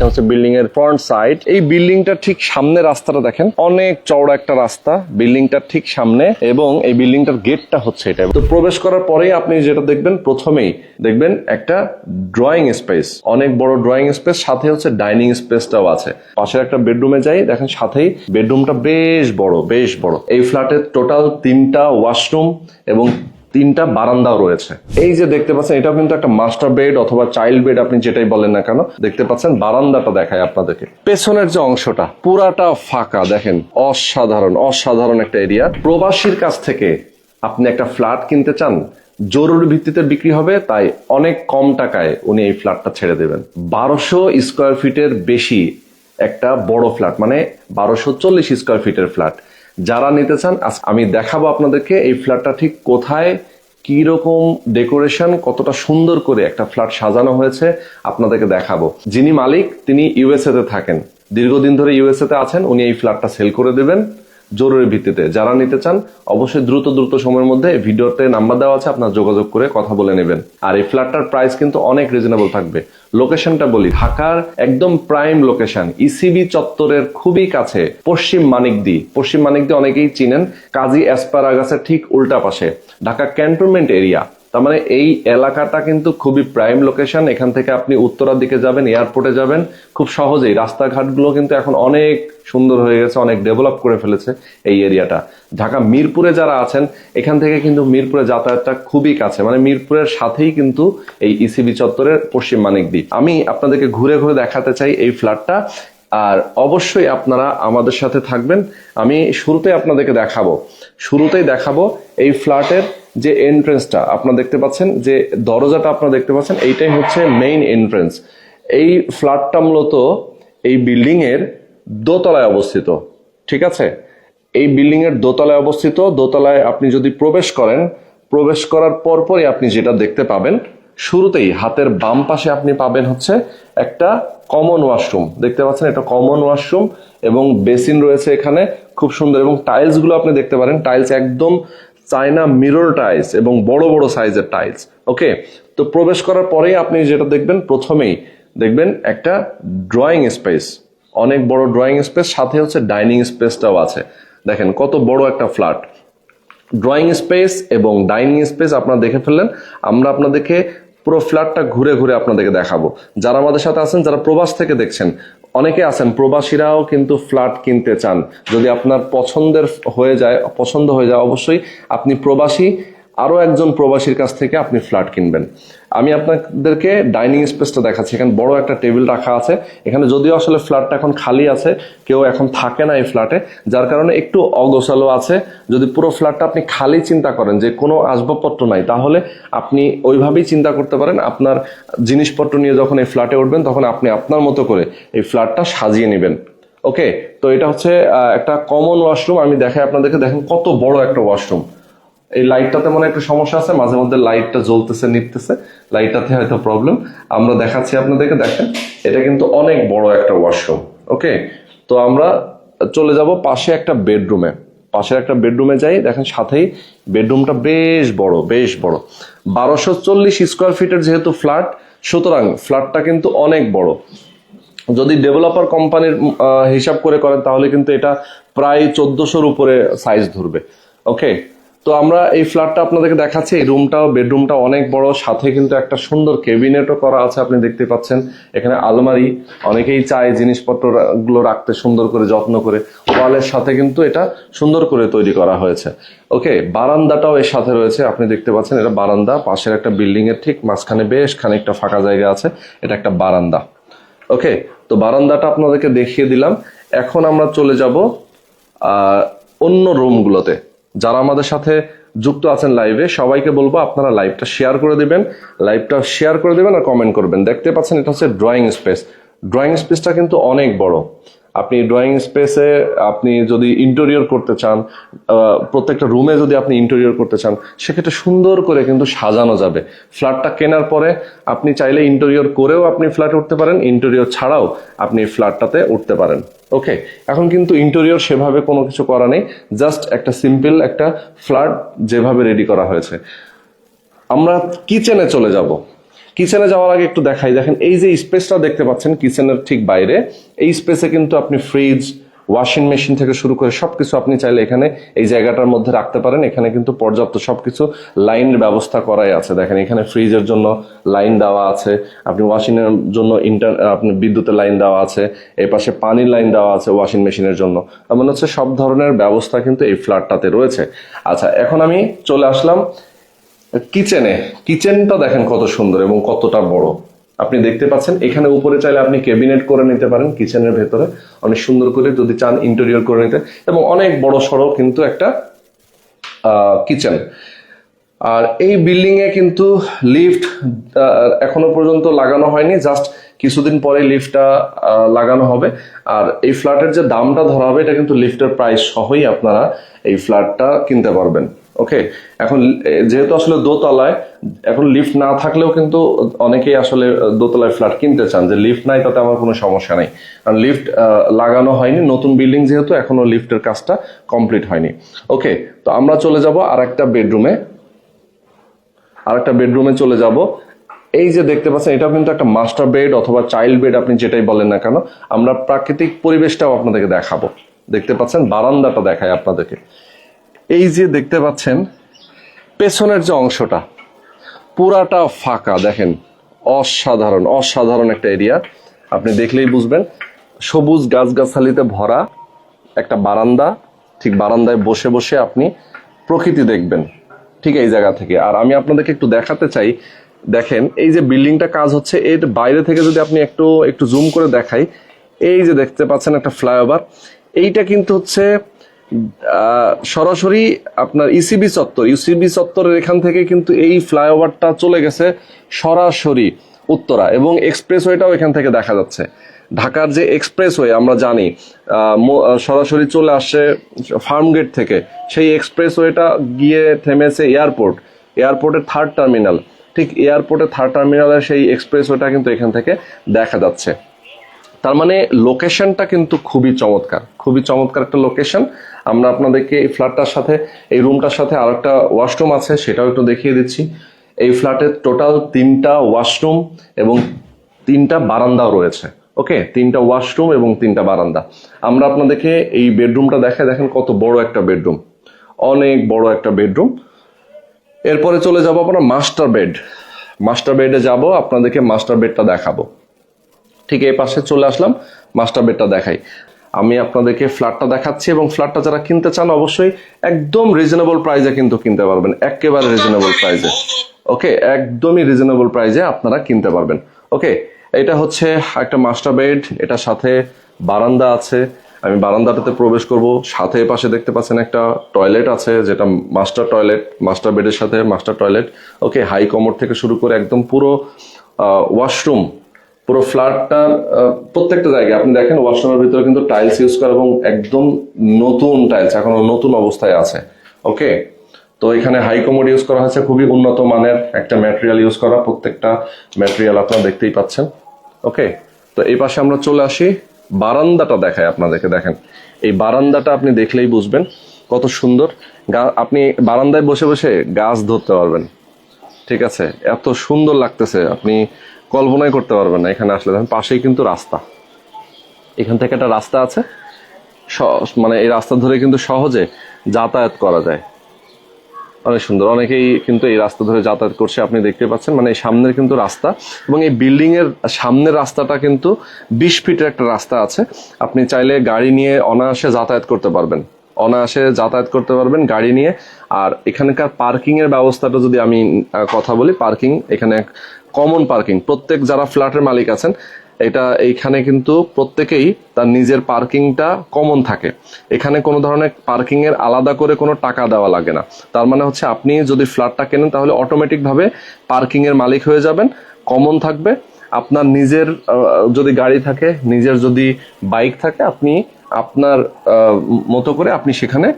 এটা হচ্ছে বিল্ডিং এর ফ্রন্ট সাইড। এই বিল্ডিংটার ঠিক সামনে রাস্তাটা দেখেন, অনেক চওড়া একটা রাস্তা বিল্ডিংটার ঠিক সামনে, এবং এই বিল্ডিংটার গেটটা হচ্ছে এটা। তো প্রবেশ করার পরেই আপনি যেটা দেখবেন, প্রথমেই দেখবেন একটা ড্রয়িং স্পেস, অনেক বড় ড্রয়িং স্পেস, সাথে হচ্ছে ডাইনিং স্পেসটাও আছে। পাশের একটা বেডরুমে যাই, দেখেন সাথেই বেডরুমটা বেশ বড়, বেশ বড়। এই ফ্ল্যাটের টোটাল 3টা ওয়াশরুম এবং 3টা বারান্দাও রয়েছে। এই যে দেখতে পাচ্ছেন, এটাও কিন্তু একটা মাস্টার বেড অথবা চাইল্ড বেড, আপনি যেটাই বলেন না কেন। দেখতে পাচ্ছেন বারান্দাটা দেখায় আপনাদেরকে, পেছনের যে অংশটা পুরাটা ফাঁকা, দেখেন অসাধারণ অসাধারণ একটা এরিয়া। প্রবাসীর কাছ থেকে আপনি একটা ফ্ল্যাট কিনতে চান, জরুরি ভিত্তিতে বিক্রি হবে, তাই অনেক কম টাকায় উনি এই ফ্ল্যাটটা ছেড়ে দেবেন। 1200 স্কোয়ার ফিটের বেশি একটা বড় ফ্ল্যাট, মানে 1240 স্কোয়ার ফিটের ফ্ল্যাট। যারা নিতে চান, আমি দেখাবো আপনাদেরকে এই ফ্ল্যাটটা ঠিক কোথায়, কি রকম ডেকোরেশন, কতটা সুন্দর করে একটা ফ্ল্যাট সাজানো হয়েছে আপনাদেরকে দেখাবো। যিনি মালিক তিনি ইউএসএ তে থাকেন, দীর্ঘদিন ধরে ইউএসএ তে আছেন, উনি এই ফ্ল্যাটটা সেল করে দেবেন জরুরি ভিত্তিতে। যারা নিতে চান অবশ্যই দ্রুত সময়ের মধ্যে ভিডিওতে নাম্বার দেওয়া আছে, আপনারা যোগাযোগ করে কথা বলে নেবেন। আর এই ফ্ল্যাটটার প্রাইস কিন্তু অনেক রিজনেবল থাকবে। লোকেশনটা বলি, ঢাকার একদম প্রাইম লোকেশন, ইসিবি চত্বরের খুবই কাছে, পশ্চিম মানিকদি। পশ্চিম মানিকদি অনেকেই চিনেন, কাজী অ্যাসপারাগাসের ঠিক উল্টা পাশে, ঢাকা ক্যান্টনমেন্ট এরিয়া। তার মানে এই এলাকাটা কিন্তু খুবই প্রাইম লোকেশন। এখান থেকে আপনি উত্তরার দিকে যাবেন, এয়ারপোর্টে যাবেন খুব সহজেই। রাস্তাঘাটগুলো কিন্তু এখন অনেক সুন্দর হয়ে গেছে, অনেক ডেভেলপ করে ফেলেছে এই এরিয়াটা। ঢাকা মিরপুরে যারা আছেন, এখান থেকে কিন্তু মিরপুরে যাতায়াতটা খুবই কাছে, মানে মিরপুরের সাথেই কিন্তু এই ইসিবি চত্বরের পশ্চিম মানিকদি। আমি আপনাদেরকে ঘুরে ঘুরে দেখাতে চাই এই ফ্ল্যাটটা, আর অবশ্যই আপনারা আমাদের সাথে থাকবেন। আমি শুরুতেই আপনাদেরকে দেখাবো এই ফ্ল্যাটের যে এন্ট্রেন্সটা আপনারা দেখতে পাচ্ছেন, যে দরজাটা আপনারা দেখতে পাচ্ছেন, এইটাই হচ্ছে মেইন এন্ট্রেন্স। এই ফ্ল্যাটটা মূলত এই বিল্ডিং এর দোতলায় অবস্থিত, ঠিক আছে? এই বিল্ডিং এর দোতলায় অবস্থিত। দোতলায় আপনি যদি প্রবেশ করেন, প্রবেশ করার পরপরই আপনি যেটা দেখতে পাবেন, শুরুতেই হাতের বাম পাশে আপনি পাবেন হচ্ছে একটা কমন ওয়াশরুম। দেখতে পাচ্ছেন, এটা কমন ওয়াশরুম এবং বেসিন রয়েছে এখানে, খুব সুন্দর। এবং টাইলস গুলো আপনি দেখতে পারেন, টাইলস একদম চায়না মিরর টাইলস এবং বড় বড় সাইজের টাইলস। ওকে, তো প্রবেশ করার পরেই আপনি যেটা দেখবেন, প্রথমেই দেখবেন একটা ড্রয়িং স্পেস, অনেক বড় ড্রয়িং স্পেস, সাথে হচ্ছে ডাইনিং স্পেসটাও আছে। দেখেন কত বড় একটা ফ্ল্যাট। ড্রয়িং স্পেস এবং ডাইনিং স্পেস আপনারা দেখে ফেললেন। আমরা আপনাদেরকে পুরো ফ্ল্যাটটা ঘুরে ঘুরে আপনাদেরকে দেখাবো। যারা আমাদের সাথে আছেন, যারা প্রবাস থেকে দেখছেন, অনেকে আছেন প্রবাসীরাও কিন্তু ফ্ল্যাট কিনতে চান। যদি আপনার পছন্দ হয়ে যায়, অবশ্যই আপনি প্রবাসী আরো একজন প্রবাসীর কাছ থেকে আপনি ফ্ল্যাট কিনবেন। আমি আপনাদেরকে ডাইনিং স্পেসটা দেখাচ্ছি। এখানে বড় একটা টেবিল রাখা আছে। এখানে যদিও আসলে ফ্ল্যাটটা এখন খালি আছে, কেউ এখন থাকে না এই ফ্ল্যাটে, যার কারণে একটু অগোছালো আছে। যদি পুরো ফ্ল্যাটটা আপনি খালি চিন্তা করেন, যে কোনো আসবাবপত্র নাই, তাহলে আপনি ওইভাবেই চিন্তা করতে পারেন। আপনার জিনিসপত্র নিয়ে যখন এই ফ্ল্যাটে উঠবেন, তখন আপনি আপনার মতো করে এই ফ্ল্যাটটা সাজিয়ে নেবেন। ওকে, তো এটা হচ্ছে একটা কমন ওয়াশরুম। আমি দেখাই আপনাদেরকে, দেখেন কত বড় একটা ওয়াশরুম। এই লাইটটাতে মনে একটু সমস্যা আছে, মাঝে মধ্যে লাইটটা জ্বলতেছে নিতেছে, লাইটটাতে হয়তো প্রবলেম। আমরা দেখাচ্ছি আপনাদেরকে, দেখেন এটা কিন্তু অনেক বড় একটা ওয়াশরুম। ওকে, তো আমরা চলে যাব পাশে একটা বেডরুমে। পাশের একটা বেডরুমে যাই, দেখেন সাথেই বেডরুমটা বেশ বড়, বেশ বড়। 1240 স্কোয়ার ফিটের যেহেতু ফ্ল্যাট, সুতরাং ফ্ল্যাটটা কিন্তু অনেক বড়। যদি ডেভেলপার কোম্পানির হিসাব করে করেন, তাহলে কিন্তু এটা প্রায় 1400-র উপরে সাইজ ধরবে। ওকে, তো আমরা এই ফ্ল্যাটটা আপনাদেরকে দেখাচ্ছি। এই রুমটাও, বেডরুমটা অনেক বড়, সাথে কিন্তু একটা সুন্দর ক্যাবিনেটও করা আছে, আপনি দেখতে পাচ্ছেন। এখানে আলমারি, অনেকেই চায় জিনিসপত্র গুলো রাখতে সুন্দর করে, যত্ন করে। ওয়ালের সাথে কিন্তু এটা সুন্দর করে তৈরি করা হয়েছে। ওকে, বারান্দাটাও এর সাথে রয়েছে, আপনি দেখতে পাচ্ছেন এটা বারান্দা। পাশের একটা বিল্ডিং এর ঠিক মাঝখানে বেশ খানিকটা ফাঁকা জায়গা আছে, এটা একটা বারান্দা। ওকে, তো বারান্দাটা আপনাদেরকে দেখিয়ে দিলাম। এখন আমরা চলে যাব অন্য রুমগুলোতে। যারা আমাদের সাথে যুক্ত আছেন লাইভে, সবাইকে বলবো আপনারা লাইভটা শেয়ার করে দিবেন, আর কমেন্ট করবেন। দেখতে পাচ্ছেন এটা হচ্ছে ড্রয়িং স্পেস। ড্রয়িং স্পেসটা কিন্তু অনেক বড়। আপনি ড্রয়িং স্পেসে আপনি যদি ইন্টেরিয়র করতে চান, প্রত্যেকটা রুমে যদি আপনি ইন্টেরিয়র করতে চান, সেক্ষেত্রে সুন্দর করে কিন্তু সাজানো যাবে। ফ্ল্যাটটা কেনার পরে আপনি চাইলে ইন্টেরিয়র করেও আপনি ফ্ল্যাটে উঠতে পারেন, ইন্টেরিয়র ছাড়াও আপনি ফ্ল্যাটটাতে উঠতে পারেন। ওকে, এখন কিন্তু ইন্টেরিয়র সেভাবে কোনো কিছু করা নেই, জাস্ট একটা সিম্পল একটা ফ্ল্যাট যেভাবে রেডি করা হয়েছে। আমরা কিচেনে চলে যাব। কিচেনে যাওয়ার আগে একটু দেখাই, দেখেন এই যে স্পেসটা দেখতে পাচ্ছেন কিচেনের ঠিক বাইরে, এই স্পেসে কিন্তু আপনি ফ্রিজ, ওয়াশিং মেশিন থেকে শুরু করে সবকিছু আপনি চাইলে এখানে এই জায়গাটার মধ্যে রাখতে পারেন। এখানে কিন্তু পর্যাপ্ত সবকিছু লাইনের ব্যবস্থা করাই আছে। দেখেন এখানে ফ্রিজের জন্য লাইন দেওয়া আছে, আপনি ওয়াশিং এর জন্য আপনি বিদ্যুতের লাইন দেওয়া আছে, এই পাশে পানির লাইন দেওয়া আছে ওয়াশিং মেশিনের জন্য। মনে হচ্ছে সব ধরনের ব্যবস্থা কিন্তু এই ফ্ল্যাটটাতে রয়েছে। আচ্ছা, এখন আমি চলে আসলাম কিচেনে। কিচেনটা দেখেন কত সুন্দর এবং কতটা বড় আপনি দেখতে পাচ্ছেন। এখানে উপরে চাইলে আপনি ক্যাবিনেট করে নিতে পারেন কিচেনের ভেতরে, অনেক সুন্দর করে যদি চান ইন্টেরিয়র করে নিতে, এবং অনেক বড় সড়ো কিন্তু একটা কিচেন। আর এই বিল্ডিং এ কিন্তু লিফট এখনো পর্যন্ত লাগানো হয়নি, জাস্ট কিছুদিন পরে লিফটটা লাগানো হবে। আর এই ফ্ল্যাটের যে দামটা ধরা হবে এটা কিন্তু লিফটের প্রাইস সহই আপনারা এই ফ্ল্যাটটা কিনতে পারবেন। ওকে, এখন যেহেতু আসলে দোতলায়, এখন লিফট না থাকলেও কিন্তু অনেকেই আসলে দোতলায় ফ্ল্যাট কিনতে চান, যে লিফট নাই তাতে আমার কোনো সমস্যা নেই, কারণ লিফট লাগানো হয়নি, নতুন বিল্ডিং যেহেতু এখনো লিফটের কাজটা কমপ্লিট হয়নি। ওকে, তো আমরা চলে যাব আরেকটা বেডরুমে চলে যাব। এই যে দেখতে পাচ্ছেন এটাও কিন্তু একটা মাস্টার বেড অথবা চাইল্ড বেড, আপনি যেটাই বলেন না কেন। আমরা প্রাকৃতিক পরিবেশটাও আপনাদেরকে দেখাবো। দেখতে পাচ্ছেন বারান্দাটা দেখায় আপনাদেরকে। এই যে দেখতে পাচ্ছেন পেছনের যে অংশটা পুরাটা ফাঁকা, দেখেন অসাধারণ একটা এরিয়া, আপনি দেখলেই বুঝবেন। সবুজ গাছগাছালিতে ভরা একটা বারান্দা, ঠিক বারান্দায় বসে বসে আপনি প্রকৃতি দেখবেন ঠিক এই জায়গা থেকে। আর আমি আপনাদেরকে একটু দেখাতে চাই, দেখেন এই যে বিল্ডিংটা কাজ হচ্ছে, এর বাইরে থেকে যদি আপনি একটু জুম করে দেখাই, এই যে দেখতে পাচ্ছেন একটা ফ্লাইওভার, এইটা কিন্তু হচ্ছে সরাসরি আপনার ইসিবি চত্বরের এখান থেকে কিন্তু এই ফ্লাইওভারটা চলে গেছে সরাসরি উত্তরা, এবং এক্সপ্রেসওয়েটাও এখান থেকে দেখা যাচ্ছে। ঢাকার যে এক্সপ্রেসওয়ে আমরা জানি সরাসরি চলে আসছে ফার্মগেট থেকে, সেই এক্সপ্রেসওয়েটা গিয়ে থেমেছে এয়ারপোর্টের থার্ড টার্মিনাল, ঠিক এয়ারপোর্টের থার্ড টার্মিনালের সেই এক্সপ্রেসওয়েটা কিন্তু এখান থেকে দেখা যাচ্ছে। তার মানে লোকেশনটা কিন্তু খুবই চমৎকার একটা লোকেশন। আমরা আপনাদেরকে এই ফ্ল্যাটটার সাথে, এই রুমটার সাথে আর একটা ওয়াশরুম আছে, সেটাও একটু দেখিয়ে দিচ্ছি। এই ফ্ল্যাটের টোটাল 3টা ওয়াশরুম এবং 3টা বারান্দাও রয়েছে। ওকে, 3টা ওয়াশরুম এবং 3টা বারান্দা। আমরা আপনাদেরকে এই বেডরুমটা দেখাই, দেখেন কত বড় একটা বেডরুম, অনেক বড় একটা বেডরুম। এরপরে চলে যাব আপনার মাস্টার বেডে যাব, আপনাদেরকে মাস্টার বেডটা দেখাবো। ঠিক এই পাশে চলে আসলাম, মাস্টার বেডটা দেখাই। আমি আপনাদেরকে ফ্ল্যাটটা দেখাচ্ছি, এবং ফ্ল্যাটটা যারা কিনতে চান অবশ্যই একদম রিজনেবল প্রাইসে কিন্তু কিনতে পারবেন, একেবারে রিজনেবল প্রাইসে। ওকে, একদমই রিজনেবল প্রাইসে আপনারা কিনতে পারবেন। ওকে, এটা হচ্ছে একটা মাস্টার বেড, এটার সাথে বারান্দা আছে। আমি বারান্দাটাতে প্রবেশ করব, সাথে পাশে দেখতে পাচ্ছেন একটা টয়লেট আছে, যেটা মাস্টার বেডের সাথে মাস্টার টয়লেট। ওকে, হাই কমোড থেকে শুরু করে একদম পুরো ওয়াশরুম, পুরো ফ্ল্যাটটার প্রত্যেকটা জায়গায় আপনি দেখেন ওয়াশরুমের ভিতরে কিন্তু টাইলস ইউজ করা, এবং একদম নতুন টাইলস, এখনো নতুন অবস্থায় আছে। ওকে, তো এখানে হাই কমোড ইউজ করা হয়েছে, খুবই উন্নত মানের একটা ম্যাটেরিয়াল ইউজ করা, প্রত্যেকটা ম্যাটেরিয়াল আপনারা দেখতেই পাচ্ছেন। ওকে, তো এই পাশে আমরা চলে আসি, বারান্দাটা দেখাই আপনাদেরকে। দেখেন এই বারান্দাটা আপনি দেখলেই বুঝবেন কত সুন্দর। আপনি বারান্দায় বসে বসে গাছ ধরতে পারবেন, ঠিক আছে, এত সুন্দর লাগতেছে, আপনি কল্পনাই করতে পারবেন না এখানে আসলে। দেখেন পাশেই কিন্তু রাস্তা, এখান থেকে একটা রাস্তা আছে, মানে এই রাস্তা ধরে কিন্তু সহজে যাতায়াত করা যায়, অনেক সুন্দর। অনেকেই কিন্তু এই রাস্তা ধরে যাতায়াত করছে, আপনি দেখতে পাচ্ছেন। মানে এই সামনের কিন্তু রাস্তা, এবং এই বিল্ডিং এর সামনের রাস্তাটা কিন্তু 20 ফিটের একটা রাস্তা আছে। আপনি চাইলে গাড়ি নিয়ে অনায়াসে যাতায়াত করতে পারবেন গাড়ি নিয়ে। আর এখানকার পার্কিং এর ব্যবস্থাটা যদি আমি কথা বলি, পার্কিং এখানে কমন পার্কিং, প্রত্যেক যারা ফ্ল্যাটের মালিক আছেন এইখানে কিন্তু প্রত্যেকেই তার নিজের পার্কিংটা কমন থাকে। এখানে কোনো ধরনের পার্কিং এর আলাদা করে কোনো টাকা দেওয়া লাগে না। তার মানে হচ্ছে আপনি যদি ফ্ল্যাটটা কেনেন তাহলে অটোমেটিক ভাবে পার্কিং এর মালিক হয়ে যাবেন, কমন থাকবে। আপনার নিজের যদি গাড়ি থাকে, নিজের যদি বাইক থাকে, আপনি আপনার মতো করে আপনি সেখানে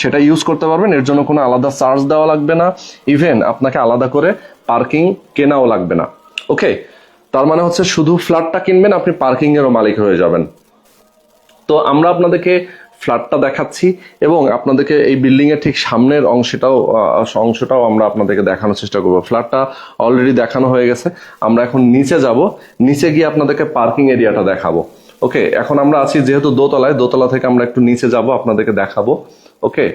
সেটা ইউজ করতে পারবেন। এর জন্য কোনো আলাদা চার্জ দেওয়া লাগবে না, ইভেন আপনাকে আলাদা করে পার্কিং কেনাও লাগবে না। ওকে, তার মানে হচ্ছে শুধু ফ্ল্যাটটা কিনবেন, আপনি পার্কিং এরও মালিক হয়ে যাবেন। তো আমরা আপনাদেরকে ফ্ল্যাটটা দেখাচ্ছি এবং আপনাদেরকে এই বিল্ডিং এর ঠিক সামনের অংশটাও আমরা আপনাদেরকে দেখানোর চেষ্টা করবো। ফ্ল্যাটটা অলরেডি দেখানো হয়ে গেছে, আমরা এখন নিচে যাব, নিচে গিয়ে আপনাদেরকে পার্কিং এরিয়াটা দেখাবো। ওকে, এখন আমরা আছি যেহেতু দোতলা থেকে আমরা একটু নিচে যাব, আপনাদেরকে দেখাবো। ওকে,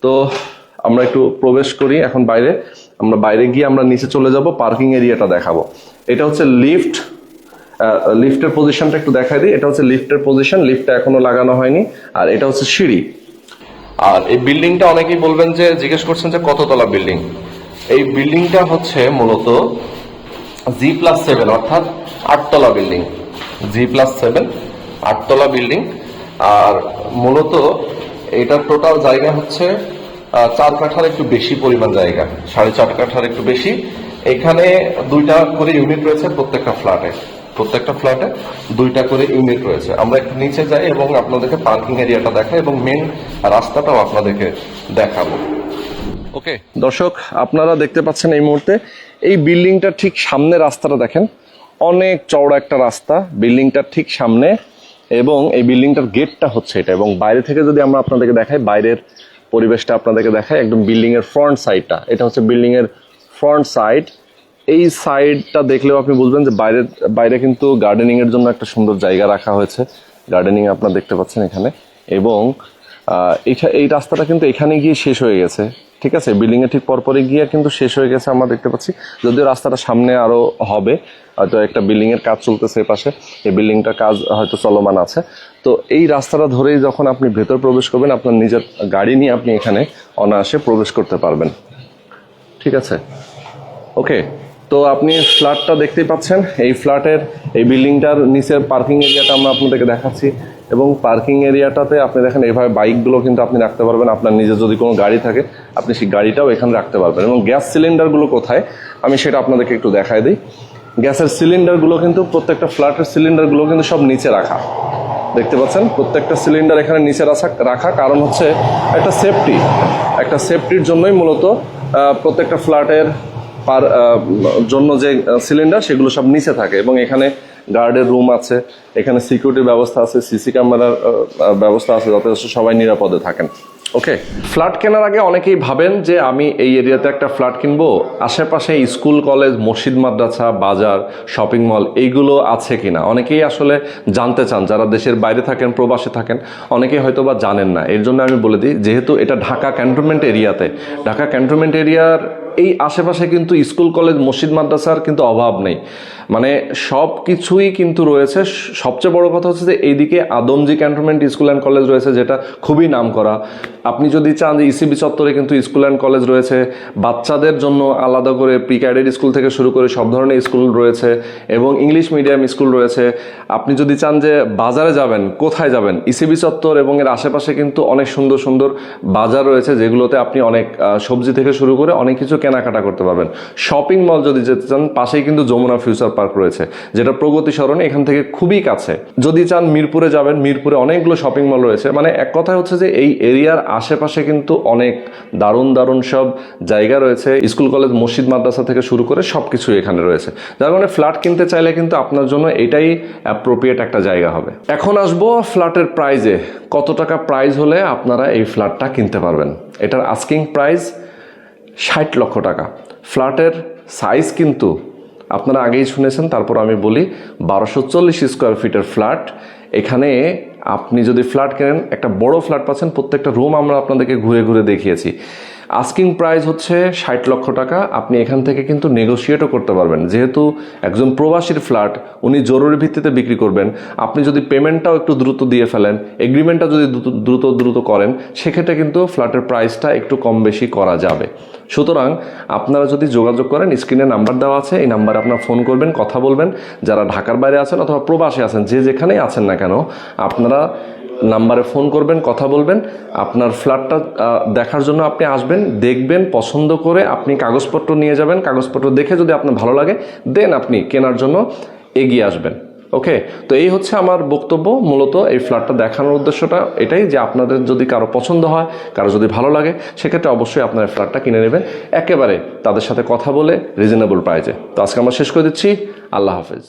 তো আমরা একটু প্রবেশ করি এখন বাইরে, আমরা বাইরে গিয়ে আমরা নিচে চলে যাব, পার্কিং এরিয়াটা দেখাবো। এটা হচ্ছে লিফটের পজিশনটা একটু দেখাই দিই। এটা হচ্ছে লিফটের পজিশন, লিফটটা এখনো লাগানো হয়নি। আর এটা হচ্ছে সিঁড়ি। আর এই বিল্ডিংটা অনেকেই বলবেন যে জিজ্ঞেস করছেন যে কততলা বিল্ডিং। এই বিল্ডিংটা হচ্ছে মূলত G+7 অর্থাৎ 8তলা বিল্ডিং। G+7 8তলা building. আর মূলত এটার টোটাল জায়গা হচ্ছে 4 কাঠার একটু বেশি পরিমাণ জায়গা, 4.5 কাঠার একটু বেশি। এখানে 2টা করে ইউনিট রয়েছে প্রত্যেকটা ফ্ল্যাটে 2টা করে ইউনিট রয়েছে। আমরা একটু নিচে যাই এবং আপনাদেরকে পার্কিং এরিয়াটা দেখাই এবং মেন রাস্তাটাও আপনাদেরকে দেখাবো। ওকে দর্শক, আপনারা দেখতে পাচ্ছেন এই মুহূর্তে এই বিল্ডিংটার ঠিক সামনে রাস্তাটা দেখেন, অনেক চওড়া একটা রাস্তা বিল্ডিংটার ঠিক সামনে, এবং এই বিল্ডিংটার গেটটা হচ্ছে এটা। এবং বাইরে থেকে যদি আমরা আপনাদেরকে দেখাই, বাইরের পরিবেশটা আপনাদেরকে দেখাই, একদম বিল্ডিং এর ফ্রন্ট সাইডটা, এটা হচ্ছে বিল্ডিং এর ফ্রন্ট সাইড। এই সাইডটা দেখলেও আপনি বুঝবেন যে বাইরে কিন্তু গার্ডেনিং এর জন্য একটা সুন্দর জায়গা রাখা হয়েছে। গার্ডেনিং আপনারা দেখতে পাচ্ছেন এখানে। এবং এই রাস্তাটা কিন্তু এখানে গিয়ে শেষ হয়ে গেছে, ঠিক আছে, বিল্ডিং এর ঠিক পরপরই গিয়ে কিন্তু শেষ হয়ে গেছে আমরা দেখতে পাচ্ছি। যদিও রাস্তাটা সামনে আরো হবে, হয়তো একটা বিল্ডিং এর কাজ চলতেছে এই পাশে, এই বিল্ডিংটার কাজ হয়তো চলমান আছে। তো এই রাস্তাটা ধরেই যখন আপনি ভেতর প্রবেশ করবেন, আপনার নিজের গাড়ি নিয়ে আপনি এখানে অনায়াসে প্রবেশ করতে পারবেন, ঠিক আছে। ওকে, তো আপনি ফ্ল্যাটটা দেখতেই পাচ্ছেন, এই ফ্ল্যাটের এই বিল্ডিংটার নিচের পার্কিং এরিয়াটা আমরা আপনাদেরকে দেখাচ্ছি। এবং পার্কিং এরিয়াটাতে আপনি দেখেন এইভাবে বাইকগুলো কিন্তু আপনি রাখতে পারবেন, আপনার নিজের যদি কোনো গাড়ি থাকে আপনি সেই গাড়িটাও এখানে রাখতে পারবেন। এবং গ্যাস সিলিন্ডারগুলো কোথায় আমি সেটা আপনাদেরকে একটু দেখাই দিই। গ্যাসের সিলিন্ডারগুলো কিন্তু প্রত্যেকটা ফ্ল্যাটের সিলিন্ডারগুলো কিন্তু সব নিচে রাখা, দেখতে পাচ্ছেন প্রত্যেকটা সিলিন্ডার এখানে নিচে রাখা, কারণ হচ্ছে একটা সেফটির জন্যই মূলত প্রত্যেকটা ফ্ল্যাটের জন্য যে সিলিন্ডার সেগুলো সব নিচে থাকে। এবং এখানে গার্ডের রুম আছে, এখানে সিকিউরিটির ব্যবস্থা আছে, সিসি ক্যামেরার ব্যবস্থা আছে, যাতে সবাই নিরাপদে থাকেন। ওকে, ফ্ল্যাট কেনার আগে অনেকেই ভাবেন যে আমি এই এরিয়াতে একটা ফ্ল্যাট কিনবো, আশেপাশে স্কুল কলেজ মসজিদ মাদ্রাসা বাজার শপিং মল এইগুলো আছে কিনা অনেকেই আসলে জানতে চান, যারা দেশের বাইরে থাকেন প্রবাসে থাকেন অনেকেই হয়তো বা জানেন না। এর জন্য আমি বলে দিই, যেহেতু এটা ঢাকা ক্যান্টনমেন্ট এরিয়ার এই আশেপাশে কিন্তু স্কুল কলেজ মসজিদ মাদ্রাসার কিন্তু অভাব নেই, মানে সব কিছুই কিন্তু রয়েছে। সবচেয়ে বড় কথা হচ্ছে যে এইদিকে Adamjee cantonment school and college রয়েছে, যেটা খুবই নামকরা। আপনি যদি চান যে ইসিবি চত্বরে কিন্তু স্কুল অ্যান্ড কলেজ রয়েছে, বাচ্চাদের জন্য আলাদা করে প্রি ক্যাডেট স্কুল থেকে শুরু করে সব ধরনের স্কুল রয়েছে, এবং ইংলিশ মিডিয়াম স্কুল রয়েছে। আপনি যদি চান যে বাজারে যাবেন, কোথায় যাবেন, ইসিবি চত্বর এবং এর আশেপাশে কিন্তু অনেক সুন্দর সুন্দর বাজার রয়েছে, যেগুলোতে আপনি অনেক সবজি থেকে শুরু করে অনেক কিছু কেনাকাটা করতে পারবেন। শপিং মল যদি যেতে চান, পাশেই কিন্তু যমুনা ফিউচার পার্ক রয়েছে, যেটা প্রগতি সরণে এখান থেকে খুবই কাছে। যদি চান মিরপুরে যাবেন, মিরপুরে অনেকগুলো শপিং মল রয়েছে। মানে এক কথায় হচ্ছে যে এই এরিয়ার আশেপাশে কিন্তু অনেক দারুণ সব জায়গা রয়েছে, স্কুল কলেজ মসজিদ মাদ্রাসা থেকে শুরু করে সবকিছু এখানে রয়েছে। যার কারণে ফ্ল্যাট কিনতে চাইলে কিন্তু আপনার জন্য এটাই অ্যাপ্রোপ্রিয়েট একটা জায়গা হবে। এখন আসবো ফ্ল্যাটের প্রাইজে, কত টাকা প্রাইস হলে আপনারা এই ফ্ল্যাটটা কিনতে পারবেন। এটার আস্কিং প্রাইস 60 লক্ষ টাকা। ফ্ল্যাটের সাইজ কিন্তু আপনারা আগেই শুনেছেন, তারপর আমি বলি 1240 স্কোয়ার ফিটের ফ্ল্যাট। এখানে আপনি যদি ফ্ল্যাট কেনেন, একটা বড় ফ্ল্যাট পাচ্ছেন, প্রত্যেকটা রুম আমরা আপনাদেরকে ঘুরে ঘুরে দেখিয়েছি। আস্কিং প্রাইস হচ্ছে 60 লক্ষ টাকা। আপনি এখান থেকে কিন্তু নেগোশিয়েটও করতে পারবেন, যেহেতু একজন প্রবাসীর ফ্ল্যাট উনি জরুরি ভিত্তিতে বিক্রি করবেন। আপনি যদি পেমেন্টটাও একটু দ্রুত দিয়ে ফেলেন, এগ্রিমেন্টটা যদি দ্রুত করেন, সেক্ষেত্রে কিন্তু ফ্ল্যাটের প্রাইসটা একটু কম বেশি করা যাবে। সুতরাং আপনারা যদি যোগাযোগ করেন, স্ক্রিনে নাম্বার দেওয়া আছে, এই নাম্বারে আপনারা ফোন করবেন, কথা বলবেন। যারা ঢাকার বাইরে আছেন অথবা প্রবাসে আছেন, যে যেখানেই আছেন না কেন, আপনারা নাম্বারে ফোন করবেন, কথা বলবেন। আপনার ফ্ল্যাটটা দেখার জন্য আপনি আসবেন, দেখবেন, পছন্দ করে আপনি কাগজপত্র নিয়ে যাবেন। কাগজপত্র দেখে যদি আপনার ভালো লাগে, দেন আপনি কেনার জন্য এগিয়ে আসবেন। ওকে, তো এই হচ্ছে আমার বক্তব্য। মূলত এই ফ্ল্যাটটা দেখানোর উদ্দেশ্যটা এটাই যে আপনাদের যদি কারো পছন্দ হয়, কারো যদি ভালো লাগে, সেক্ষেত্রে অবশ্যই আপনার ফ্ল্যাটটা কিনে নেবেন একেবারে তাদের সাথে কথা বলে রিজনেবল প্রাইজে। তো আজকে আমরা শেষ করে দিচ্ছি। আল্লাহ হাফেজ।